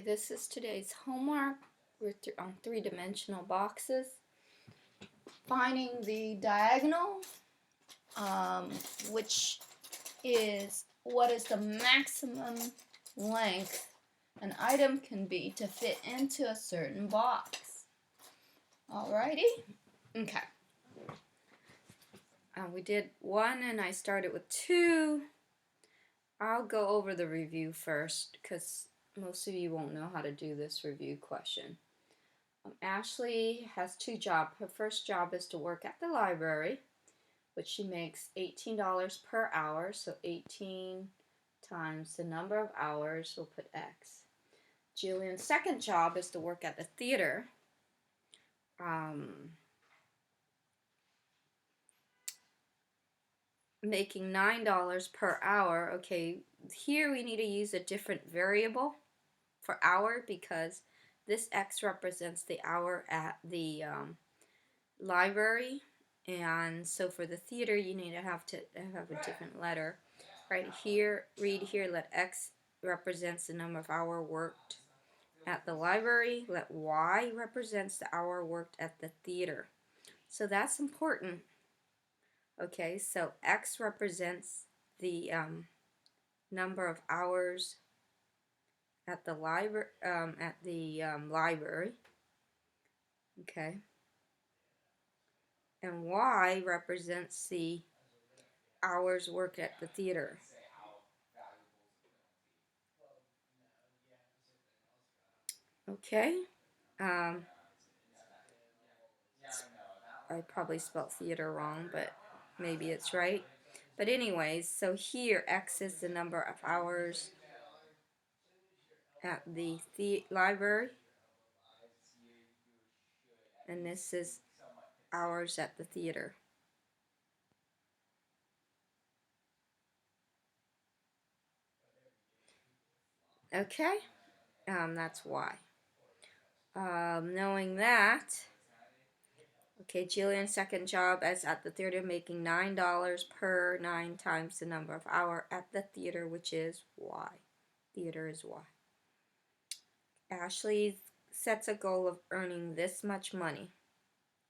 This is today's homework. We're on three-dimensional boxes. Finding the diagonal, which is what is the maximum length an item can be to fit into a certain box. Alrighty? Okay. We did one and I started with two. I'll go over the review first because most of you won't know how to do this review question. Ashley has two jobs. Her first job is to work at the library, which she makes $18 per hour, so 18 times the number of hours, we'll put X. Julian's second job is to work at the theater. Making $9 per hour. Okay, here we need to use a different variable for hour because this X represents the hour at the library, and so for the theater you need to have a different letter. Right here, read here, let X represents the number of hours worked at the library, let Y represents the hour worked at the theater. So that's important. Okay, so X represents the number of hours at the library. Okay, and Y represents the hours worked at the theater. Okay, I probably spelled theater wrong, but maybe it's right. But anyways, so here X is the number of hours at the library, and this is hours at the theater. Okay, that's why. Knowing that, okay, Jillian's second job is at the theater, making $9 per 9 times the number of hours at the theater, which is Y. Theater is Y. Ashley sets a goal of earning this much money.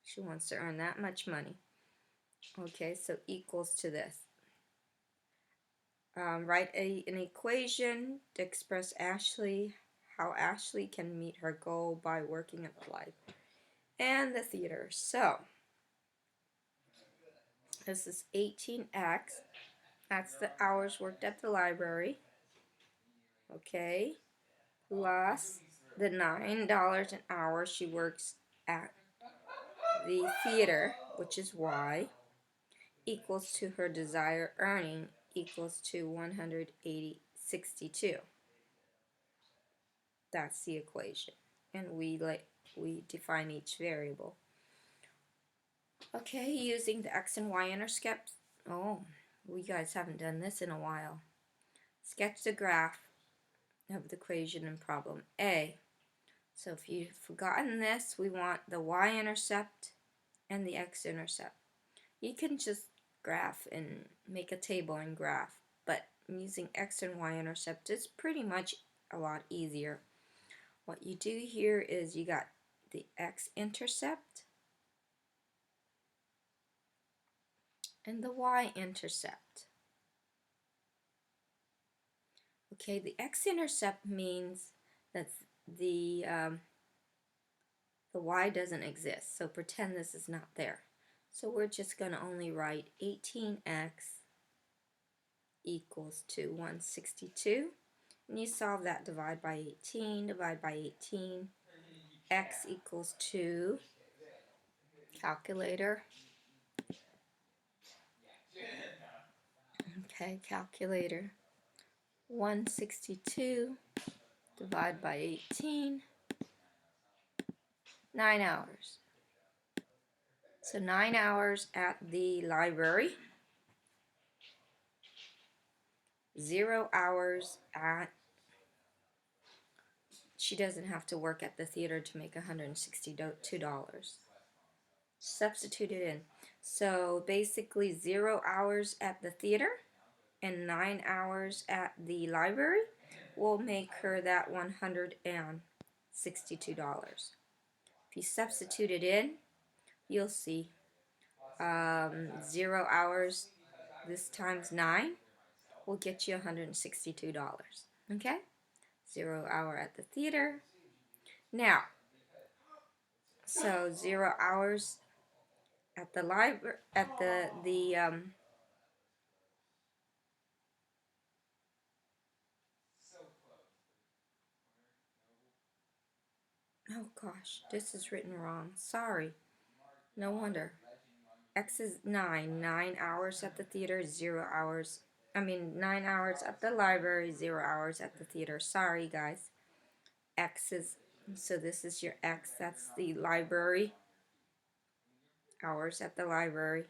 She wants to earn that much money. Okay, so equals to this. Write an equation to express how Ashley can meet her goal by working at the library and the theater. So this is 18x. That's the hours worked at the library. Okay, plus the $9 an hour she works at the theater, which is Y, equals to her desired earning equals to 162. That's the equation, and we define each variable. Okay, using the X and Y intercept. Oh, we guys haven't done this in a while. Sketch the graph of the equation in problem A. So if you've forgotten this, we want the y-intercept and the x-intercept. You can just graph and make a table and graph, but using x and y-intercept is pretty much a lot easier. What you do here is you got the x-intercept and the y-intercept. Okay, the x-intercept means that the y doesn't exist, so pretend this is not there. So we're just going to only write 18x equals to 162. And you solve that, divide by 18, x equals to, calculator. Okay, calculator. 162 divided by 18, 9 hours. So 9 hours at the library, 0 hours at, she doesn't have to work at the theater to make $162. Substitute it in. So basically 0 hours at the theater and 9 hours at the library will make her that $162. If you substitute it in, you'll see 0 hours, this times 9, will get you $162. Okay? 0 hour at the theater. Now, so 0 hours at the library, at oh gosh, this is written wrong. Sorry. No wonder. X is 9. 9 hours at the theater, 0 hours. 9 hours at the library, 0 hours at the theater. Sorry, guys. X is, so this is your X. That's the library. Hours at the library.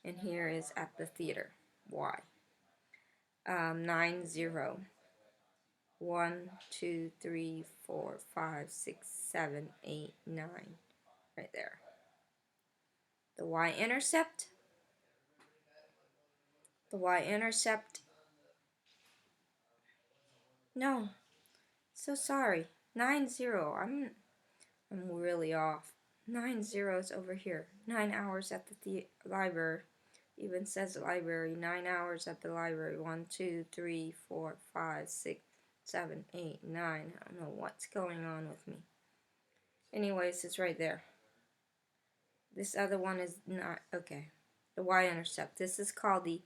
And here is at the theater. Y. 9, 0. 1, 2, 3, 4, 5, 6, 7, 8, 9. Right there. The y-intercept. The y-intercept. No. So sorry. 9, 0. I'm really off. 9 zeros over here. 9 hours at the library. Even says library. 9 hours at the library. 1, 2, 3, 4, 5, 6, 7, 8, 9. I don't know what's going on with me. Anyways, it's right there. This other one is not. Okay. The y-intercept. This is called the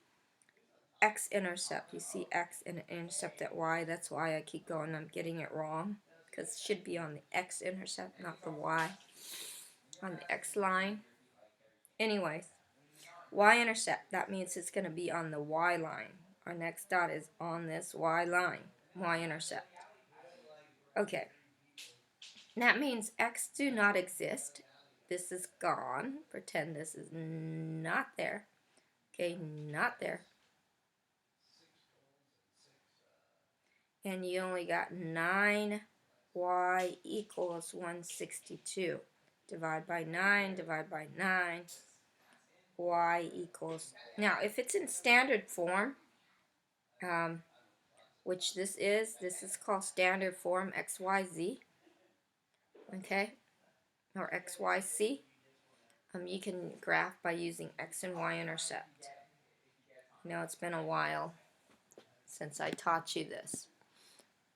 X-Intercept. You see X and intercept at Y. That's why I keep going. I'm getting it wrong. Because it should be on the X-intercept, not the Y. On the X line. Anyways. Y-intercept. That means it's going to be on the Y line. Our next dot is on this Y line. Y-intercept. Okay. That means X do not exist. This is gone. Pretend this is not there. Okay, not there. And you only got 9 y equals 162. Divide by 9, divide by 9. Y equals... Now, if it's in standard form, which this is called standard form XYZ, okay, or XYC. You can graph by using X and Y intercept. Now it's been a while since I taught you this,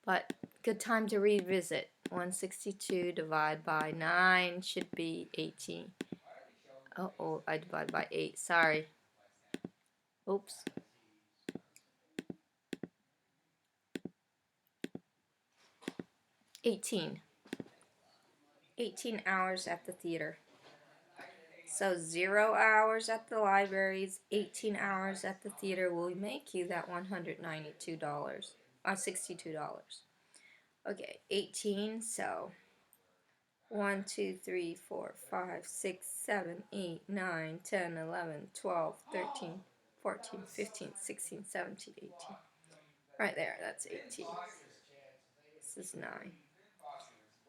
but good time to revisit. 162 divided by 9 should be 18. Oh, I divided by 8. Sorry. Oops. 18. 18 hours at the theater. So 0 hours at the libraries, 18 hours at the theater will make you that $192, or $62. Okay, 18, so 1, 2, 3, 4, 5, 6, 7, 8, 9, 10, 11, 12, 13, 14, 15, 16, 17, 18. Right there, that's 18. This is 9.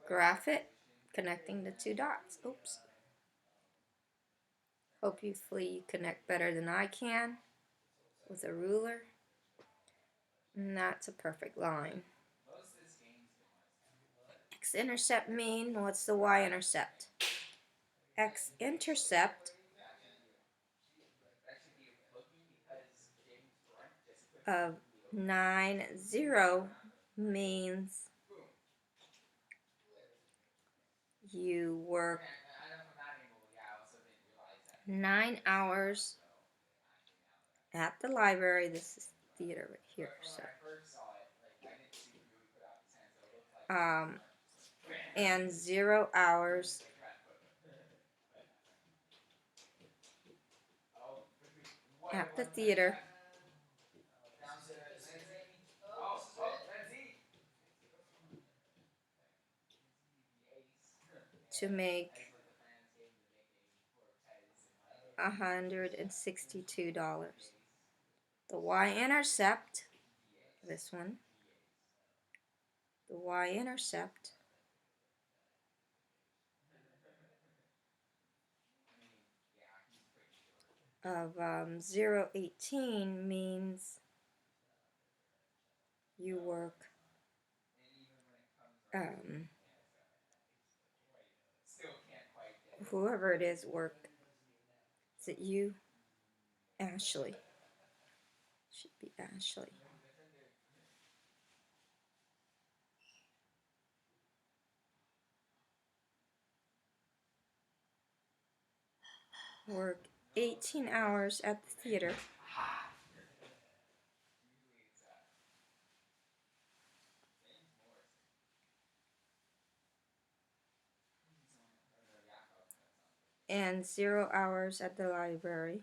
Graph it, connecting the two dots. Oops. Hopefully you connect better than I can with a ruler. And that's a perfect line. X-intercept mean, what's the y-intercept? X-intercept of 9, 0 means you work 9 hours at the library. This is theater right here. So, and 0 hours at the theater to make $162. The y-intercept, this one, the y-intercept of 0, 18 means you work whoever it is work. Is it you? Ashley. Should be Ashley. Work 18 hours at the theater. And 0 hours at the library.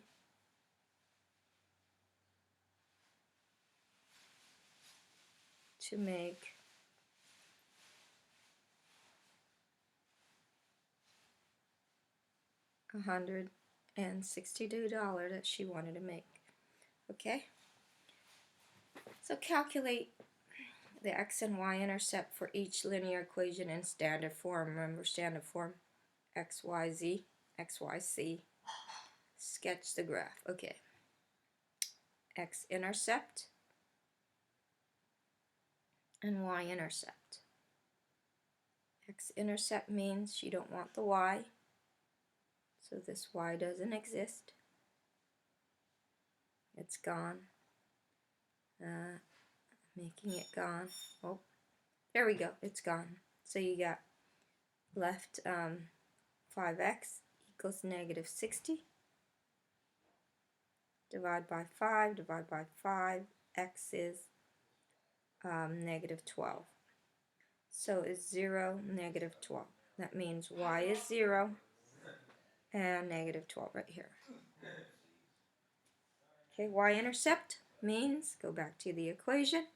To make $162 that she wanted to make. Okay? So calculate the x and y intercept for each linear equation in standard form. Remember standard form? X, Y, Z, X, Y, C. Sketch the graph. Okay. X-intercept and y-intercept. X-intercept means you don't want the y, so this y doesn't exist. It's gone. Making it gone. Oh, there we go. It's gone. So you got left 5x equals negative 60. Divide by 5, divide by 5. X is negative 12. So is 0, negative 12. That means y is 0 and negative 12 right here. Okay, y-intercept means, go back to the equation,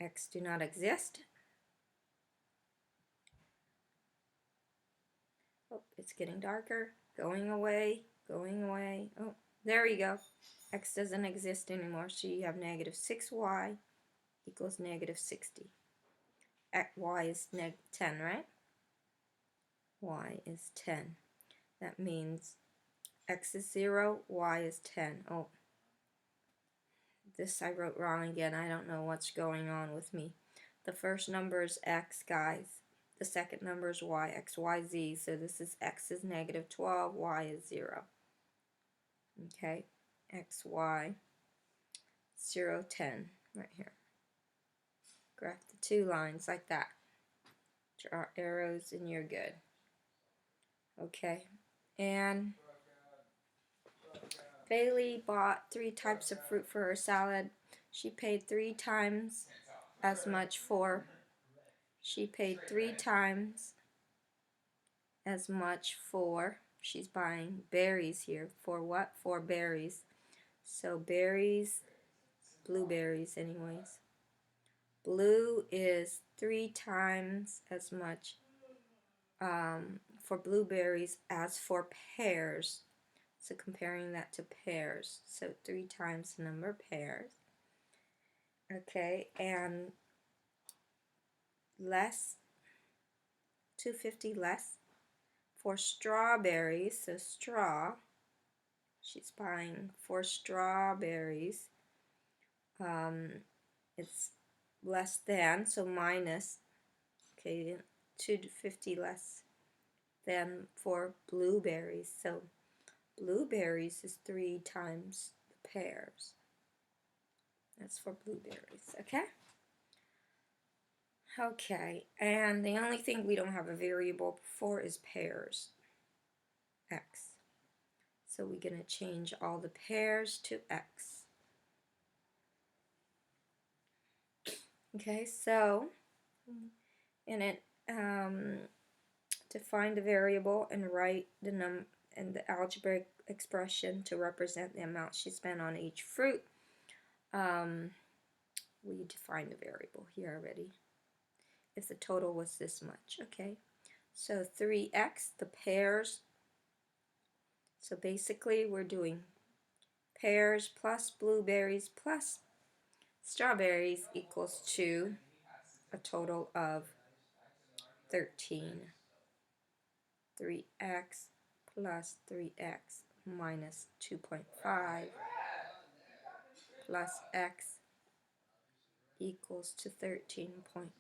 x do not exist. Oh, it's getting darker, going away, going away. Oh, there you go. X doesn't exist anymore, so you have negative 6y equals negative 60. Y is 10, right? Y is 10. That means x is 0, y is 10. Oh, this I wrote wrong again. I don't know what's going on with me. The first number is x, guys. The second number is y, x, y, z. So this is x is negative 12, y is 0. Okay, x, y, 0, 10, right here. Graph the two lines like that. Draw arrows and you're good. Okay, and Bailey bought 3 types of fruit for her salad. She paid 3 times as much for. She paid 3 times as much for. She's buying berries here. For what? For berries. So berries, blueberries anyways. Blue is 3 times as much for blueberries as for pears. So comparing that to pears. So 3 times the number of pears. Okay, and less, 250 less for strawberries. So straw, she's buying 4 strawberries. It's less than, so minus, okay, 250 less than for blueberries. So blueberries is 3 times the pears. That's for blueberries, okay? Okay, and the only thing we don't have a variable for is pears, x. So we're going to change all the pears to x. Okay, so in it, to find a variable and write the and the algebraic expression to represent the amount she spent on each fruit, we defined a variable here already. If the total was this much, okay. So 3x, the pears. So basically we're doing pears plus blueberries plus strawberries equals to a total of 13. 3x plus 3x minus 2.5 plus x equals to 13.25.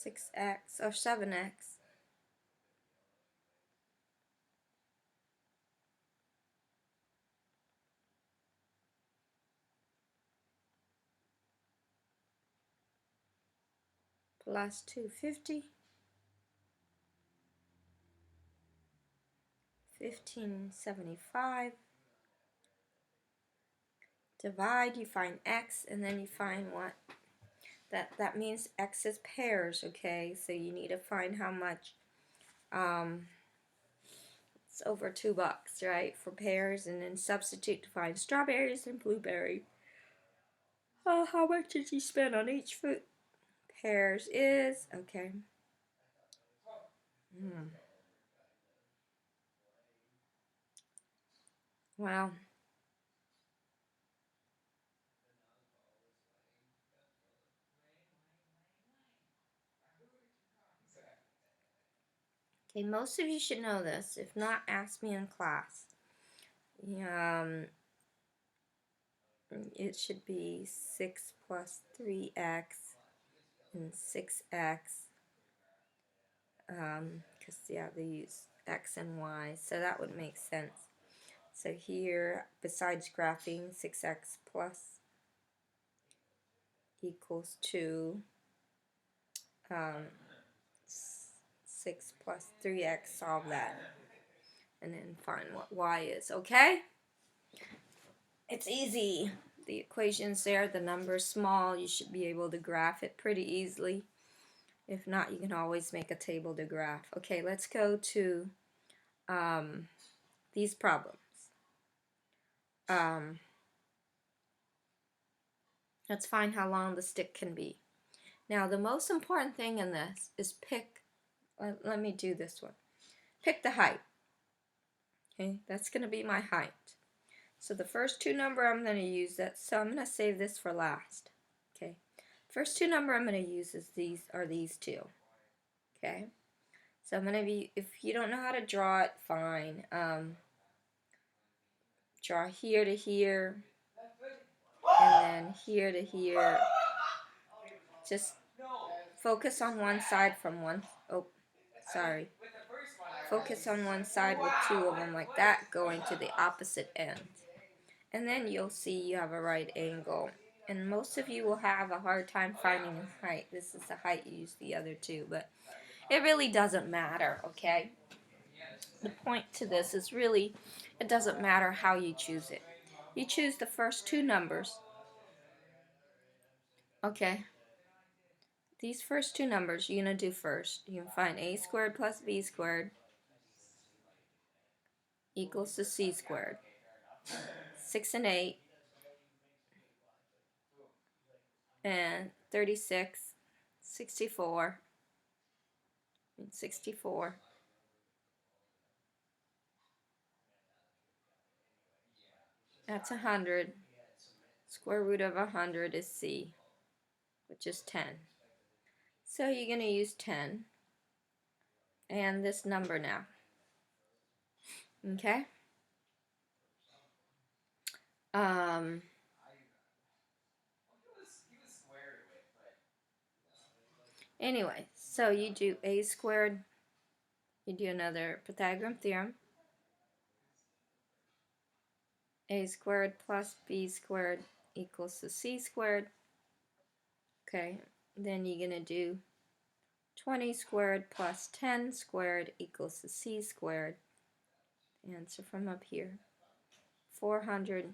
6x or 7x. Plus 250. 1575. Divide, you find x, and then you find what? That means x is pairs, okay? So you need to find how much. It's over $2, right, for pears, and then substitute to find strawberries and blueberry. How much did you spend on each fruit? Pears is, okay. Wow. Okay, most of you should know this. If not, ask me in class. It should be 6 plus 3x and 6x. Because, yeah, they use x and y, so that would make sense. So here, besides graphing, 6x plus equals 2. 6 plus 3x, solve that. And then find what y is, okay? It's easy. The equation's there, the number's small, you should be able to graph it pretty easily. If not, you can always make a table to graph. Okay, let's go to these problems. Let's find how long the stick can be. Now, the most important thing in this is pick, let me do this one. Pick the height. Okay, that's going to be my height. So the first two number I'm going to use that, so I'm going to save this for last. Okay, first two number I'm going to use is these two. Okay, so I'm going to be, if you don't know how to draw it, fine. Draw here to here, and then here to here. Just focus on one side from one, oh, sorry. Focus on one side with two of them like that, going to the opposite end. And then you'll see you have a right angle. And most of you will have a hard time finding a height. This is the height you use the other two, but it really doesn't matter, okay? The point to this is really, it doesn't matter how you choose it. You choose the first two numbers, okay? These first two numbers you're going to do first. You can find a squared plus b squared equals to c squared. 6 and 8 and 36, 64, and 64. That's 100. Square root of 100 is c, which is 10. So you're going to use 10 and this number now. Okay? Anyway, so you do a squared, you do another Pythagorean theorem. A squared plus b squared equals to c squared. Okay, then you're going to do 20 squared plus 10 squared equals to c squared. Answer from up here. 400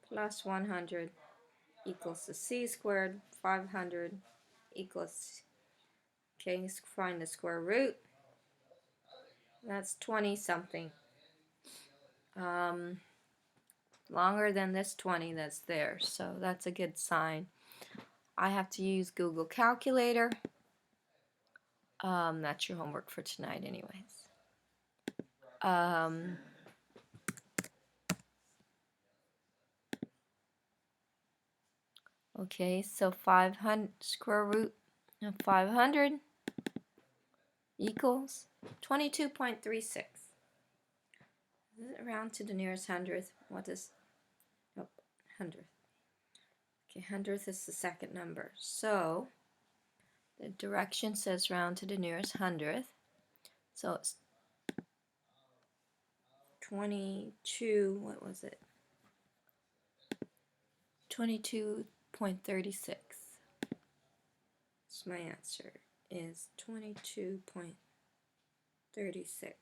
plus 100 equals to c squared. 500 equals, okay, find the square root. That's 20 something. Longer than this 20 that's there, so that's a good sign. I have to use Google Calculator. That's your homework for tonight anyways. Okay, so 500 square root of 500 equals 22.36. Does it round to the nearest hundredth? What is, nope, hundredth. Okay, hundredth is the second number. So The direction says round to the nearest hundredth. So it's 22, what was it? 22.36. So my answer is 22.36.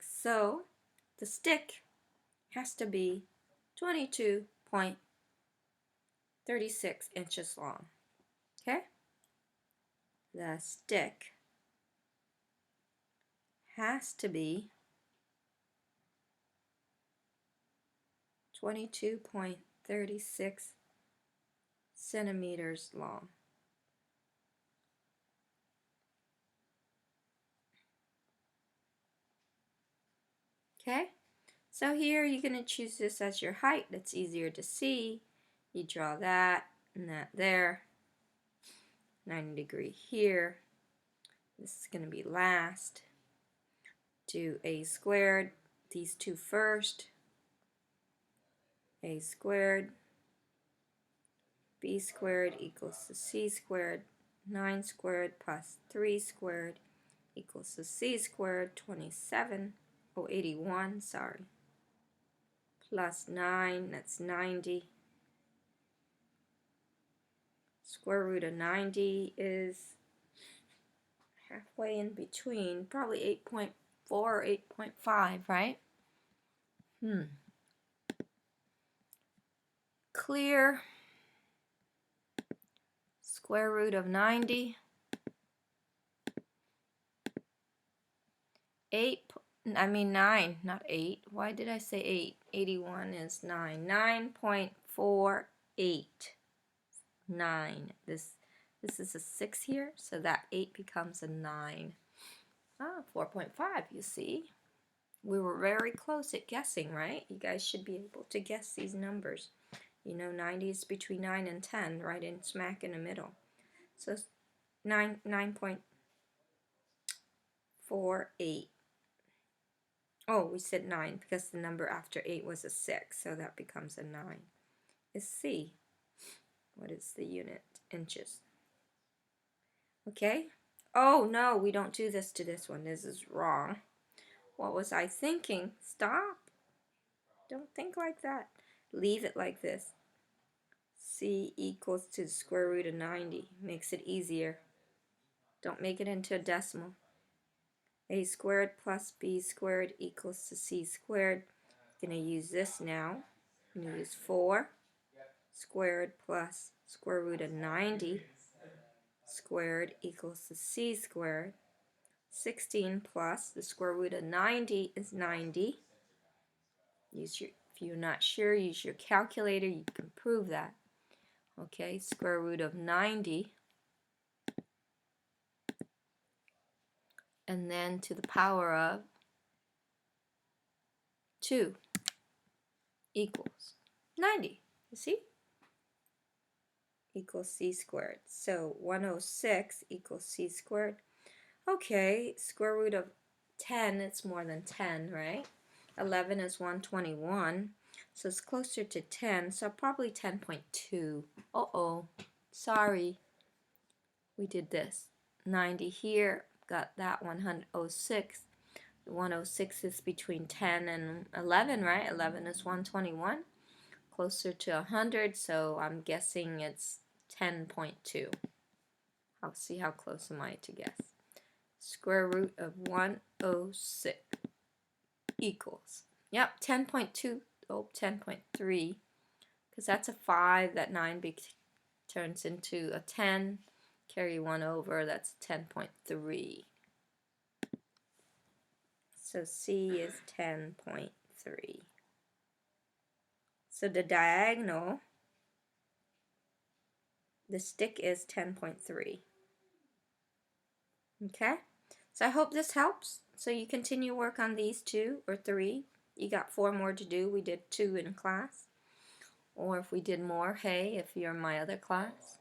So the stick has to be 22.36 inches long. Okay? The stick has to be 22.36 centimeters long. Okay? So here you're going to choose this as your height. That's easier to see. You draw that and that there. 90 degree here. This is going to be last. Do a squared. These two first. A squared. B squared equals to C squared. 9 squared plus 3 squared equals to C squared. 81, sorry. Plus 9, that's 90. Square root of 90 is halfway in between, probably 8.4 or 8.5, right? Clear. Square root of 90. 9, not 8. Why did I say 8? 81 is 9. 9.48. 9. This is a 6 here, so that 8 becomes a 9. 4.5, you see. We were very close at guessing, right? You guys should be able to guess these numbers. You know, 90 is between 9 and 10, right in smack in the middle. So 9.48. Oh, we said 9 because the number after 8 was a 6, so that becomes a 9. Is C. What is the unit? Inches. Okay? Oh, no, we don't do this to this one. This is wrong. What was I thinking? Stop. Don't think like that. Leave it like this. C equals to the square root of 90. Makes it easier. Don't make it into a decimal. A squared plus B squared equals to C squared. I'm going to use this now. I'm going to use 4 squared plus square root of 90 squared equals to C squared. 16 plus the square root of 90 is 90. If you're not sure, use your calculator. You can prove that. Okay, square root of 90. And then to the power of 2 equals 90. You see? Equals C squared. So 106 equals C squared. Okay, square root of 10, it's more than 10, right? 11 is 121, so it's closer to 10, so probably 10.2. Uh-oh, sorry. We did this. 90 here, got that 106. The 106 is between 10 and 11, right? 11 is 121. Closer to 100, so I'm guessing it's 10.2. I'll see how close am I to guess. Square root of 106 equals, yep, 10.2, 10.3, because that's a 5, that 9 turns into a 10, carry 1 over, that's 10.3. So C is 10.3. So the diagonal, the stick is 10.3. Okay? So I hope this helps. So you continue work on these 2 or 3. You got 4 more to do. We did 2 in class. Or if we did more, hey, if you're in my other class.